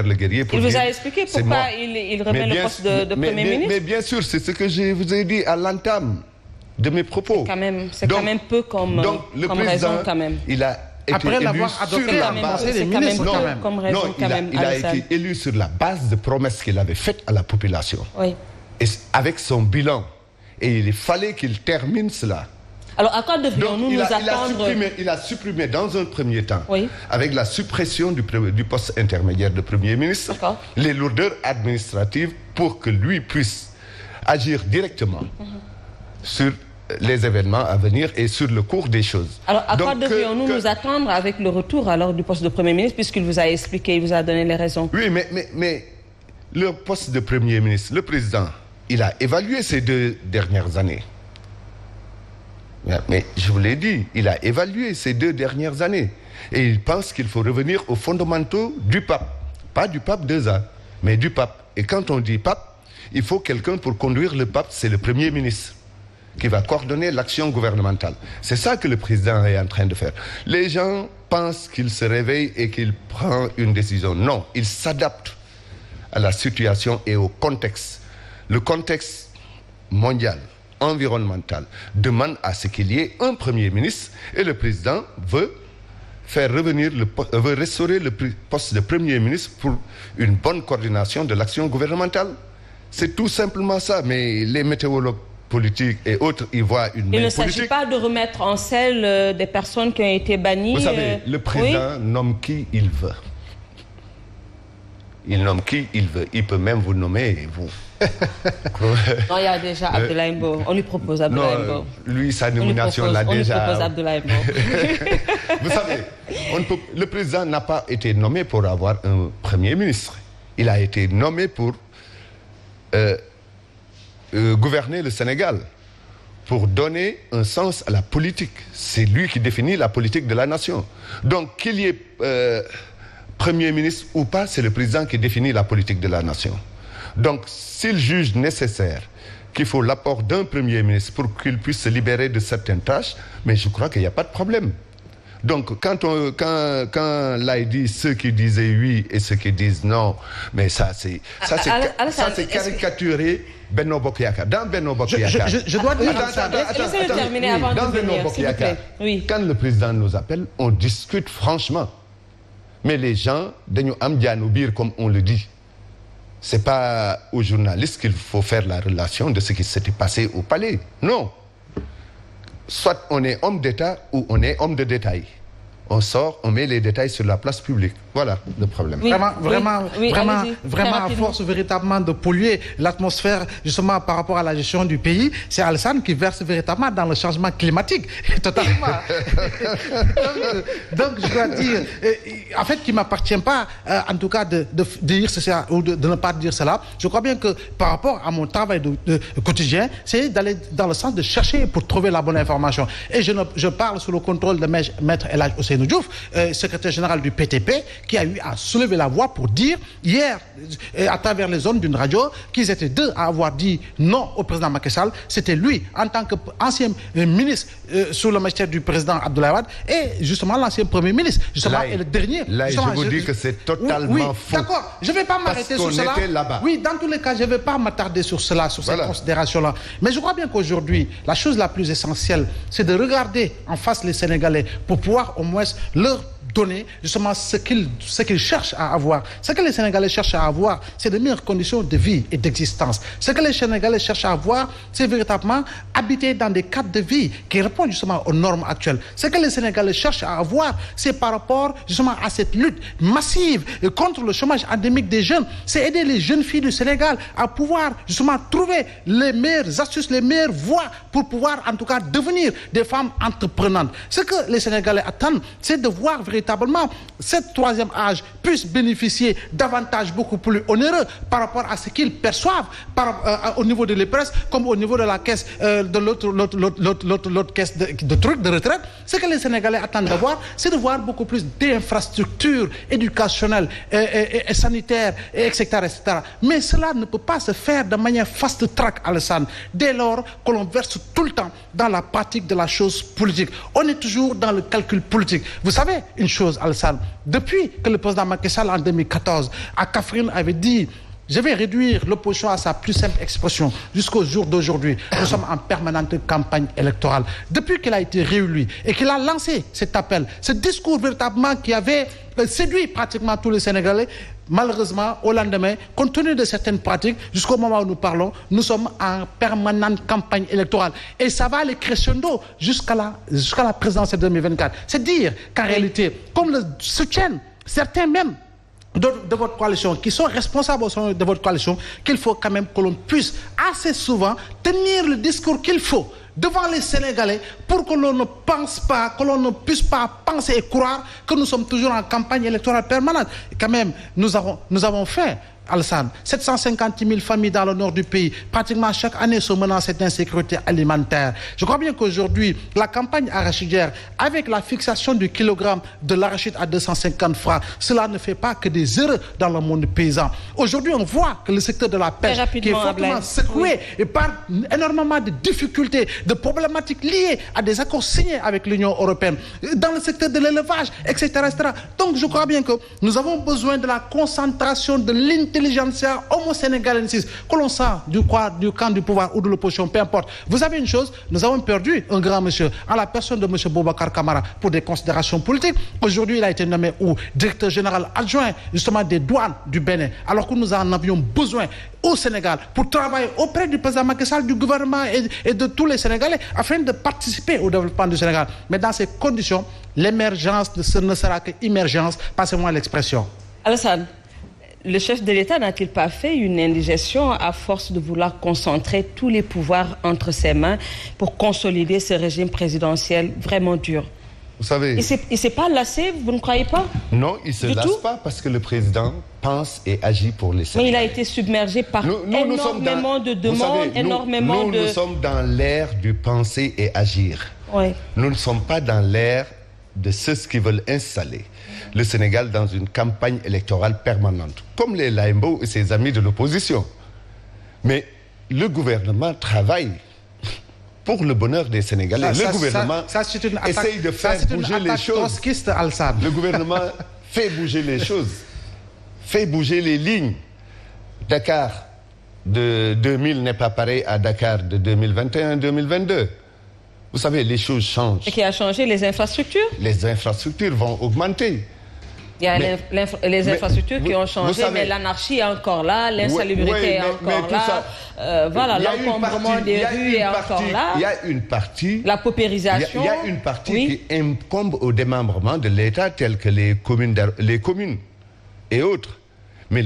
le guerrier pour il vous a expliqué pourquoi il remet le poste de Premier ministre. Mais bien sûr, c'est ce que je vous ai dit à l'entame de mes propos. C'est quand même peu comme le comme président, raison quand même. Il a été après élu l'avoir adopté sur la base des ministres quand même. Comme raison, il a été élu sur la base de promesses qu'il avait faites à la population. Oui. Et avec son bilan. Et il fallait qu'il termine cela. Alors, à quoi devrions-nous nous attendre? Il a supprimé dans un premier temps, oui, avec la suppression du poste intermédiaire de Premier ministre, les lourdeurs administratives pour que lui puisse agir directement sur les événements à venir et sur le cours des choses. Alors, à quoi devrions-nous nous attendre avec le retour alors du poste de Premier ministre, puisqu'il vous a expliqué, il vous a donné les raisons? Oui, mais le poste de Premier ministre, le président, il a évalué ces 2 dernières années. Mais je vous l'ai dit, il a évalué ces 2 dernières années. Et il pense qu'il faut revenir aux fondamentaux du pape. Pas du pape 2A, mais du pape. Et quand on dit pape, il faut quelqu'un pour conduire le pape, c'est le Premier ministre, qui va coordonner l'action gouvernementale. C'est ça que le président est en train de faire. Les gens pensent qu'il se réveille et qu'il prend une décision. Non, il s'adapte à la situation et au contexte. Le contexte mondial, environnemental, demande à ce qu'il y ait un Premier ministre et le président veut restaurer le poste de Premier ministre pour une bonne coordination de l'action gouvernementale. C'est tout simplement ça. Mais les météorologues politiques et autres y voient une main politique. Il ne s'agit pas de remettre en selle des personnes qui ont été bannies. Vous savez, le président nomme qui il veut. Il nomme qui il veut. Il peut même vous nommer, vous. Non, il y a déjà Abdoulaye Mbow. On lui propose Abdoulaye Mbow. Lui, sa nomination l'a déjà. On lui propose Abdoulaye Mbow. Vous savez, le président n'a pas été nommé pour avoir un Premier ministre. Il a été nommé pour gouverner le Sénégal, pour donner un sens à la politique. C'est lui qui définit la politique de la nation. Donc, qu'il y ait Premier ministre ou pas, c'est le président qui définit la politique de la nation. Donc, s'il juge nécessaire qu'il faut l'apport d'un Premier ministre pour qu'il puisse se libérer de certaines tâches, mais je crois qu'il n'y a pas de problème. Donc, quand là il dit ceux qui disaient oui et ceux qui disent non, mais ça c'est caricaturé Benno Bokk Yakaar. Dans Benno Bokk Yakaar. Je dois dire. Laissez-le terminer avant de venir, s'il vous plaît. Oui. Quand le président nous appelle, on discute franchement. Mais les gens, dañu am jaanu biir comme on le dit. C'est pas aux journalistes qu'il faut faire la relation de ce qui s'était passé au palais. Non. Soit on est homme d'État ou on est homme de détail. On sort, on met les détails sur la place publique. Voilà le problème. Oui, vraiment, à force véritablement de polluer l'atmosphère, justement par rapport à la gestion du pays, c'est Alassane qui verse véritablement dans le changement climatique. Totalement. donc, je dois dire, en fait, qu'il ne m'appartient pas, en tout cas, de dire cela ou de ne pas dire cela. Je crois bien que par rapport à mon travail de quotidien, c'est d'aller dans le sens de chercher pour trouver la bonne information. Et je parle sous le contrôle de Maître El Hadj Ousseynou Diouf, secrétaire général du PTP, qui a eu à soulever la voix pour dire hier, à travers les zones d'une radio, qu'ils étaient 2 à avoir dit non au président Macky Sall. C'était lui, en tant qu'ancien ministre sous le magistère du président Abdoulaye Wade, et justement l'ancien premier ministre, justement, et le dernier. Là, je vous dis que c'est totalement faux. D'accord, je ne vais pas m'arrêter sur cela. Oui, dans tous les cas, je ne vais pas m'attarder sur cela, sur cette considération-là. Mais je crois bien qu'aujourd'hui, la chose la plus essentielle, c'est de regarder en face les Sénégalais pour pouvoir au moins leur donner justement ce qu'ils cherchent à avoir. Ce que les Sénégalais cherchent à avoir, c'est de meilleures conditions de vie et d'existence. Ce que les Sénégalais cherchent à avoir, c'est véritablement habiter dans des cadres de vie qui répondent justement aux normes actuelles. Ce que les Sénégalais cherchent à avoir, c'est par rapport justement à cette lutte massive contre le chômage endémique des jeunes, c'est aider les jeunes filles du Sénégal à pouvoir justement trouver les meilleures astuces, les meilleures voies pour pouvoir en tout cas devenir des femmes entreprenantes. Ce que les Sénégalais attendent, c'est de voir véritablement cette troisième âge puisse bénéficier d'avantages beaucoup plus onéreux par rapport à ce qu'ils perçoivent au niveau de l'EPRES comme au niveau de la caisse de l'autre caisse de trucs de retraite. Ce que les Sénégalais attendent d'avoir, c'est de voir beaucoup plus d'infrastructures éducationnelles et sanitaires, etc., etc. Mais cela ne peut pas se faire de manière fast-track, Alassane, dès lors que l'on verse tout le temps dans la pratique de la chose politique. On est toujours dans le calcul politique. Vous savez, une chose chose, Alassane. Depuis que le président Macky Sall, en 2014, à Kaffrine, avait dit « Je vais réduire l'opposition à sa plus simple expression jusqu'au jour d'aujourd'hui. » Nous sommes en permanente campagne électorale. Depuis qu'il a été réélu et qu'il a lancé cet appel, ce discours véritablement qui avait séduit pratiquement tous les Sénégalais, malheureusement, au lendemain, compte tenu de certaines pratiques, jusqu'au moment où nous parlons, nous sommes en permanente campagne électorale. Et ça va aller crescendo jusqu'à la présidentielle 2024. C'est dire qu'en réalité, comme le soutiennent certains même de votre coalition, qui sont responsables de votre coalition, qu'il faut quand même que l'on puisse assez souvent tenir le discours qu'il faut devant les Sénégalais pour que l'on ne pense pas, que l'on ne puisse pas penser et croire que nous sommes toujours en campagne électorale permanente. Et quand même, nous avons fait, Alassane, 750 000 familles dans le nord du pays, pratiquement chaque année se menacent cette insécurité alimentaire. Je crois bien qu'aujourd'hui, la campagne arachidière, avec la fixation du kilogramme de l'arachide à 250 francs, cela ne fait pas que des erreurs dans le monde paysan. Aujourd'hui, on voit que le secteur de la pêche, qui est fortement secoué et par énormément de difficultés, de problématiques liées à des accords signés avec l'Union européenne, dans le secteur de l'élevage, etc., etc. Donc, je crois bien que nous avons besoin de la concentration de l'intelligentsia homo-sénégalensis, que l'on sent du camp du pouvoir ou de l'opposition, peu importe. Vous avez une chose, nous avons perdu un grand monsieur, en la personne de M. Boubacar Camara, pour des considérations politiques. Aujourd'hui, il a été nommé directeur général adjoint, justement, des douanes du Bénin, alors que nous en avions besoin au Sénégal pour travailler auprès du président Macky Sall, du gouvernement et de tous les Sénégalais, afin de participer au développement du Sénégal. Mais dans ces conditions, l'émergence ne sera qu'émergence, passez-moi l'expression. Alassane, le chef de l'État n'a-t-il pas fait une indigestion à force de vouloir concentrer tous les pouvoirs entre ses mains pour consolider ce régime présidentiel vraiment dur? Vous savez... Il ne s'est pas lassé, vous ne croyez pas? Non, il ne se lasse pas parce que le président pense et agit pour les Sénégalais. Mais il a été submergé par énormément de demandes, Nous sommes dans l'ère du penser et agir. Oui. Nous ne sommes pas dans l'ère de ceux qui veulent installer le Sénégal dans une campagne électorale permanente, comme les Laimbo et ses amis de l'opposition. Mais le gouvernement travaille pour le bonheur des Sénégalais. Le gouvernement essaye de faire bouger les choses. Le gouvernement fait bouger les choses, fait bouger les lignes. Dakar de 2000 n'est pas pareil à Dakar de 2021-2022. Vous savez, les choses changent. Et qui a changé les infrastructures? Les infrastructures vont augmenter. Il y a les infrastructures qui ont changé, mais l'anarchie est encore là, l'insalubrité est encore là. Voilà, l'encombrement des rues est encore là. Il y a une partie... La paupérisation. Il y a une partie qui incombe au démembrement de l'État, telles que les communes et autres. Mais le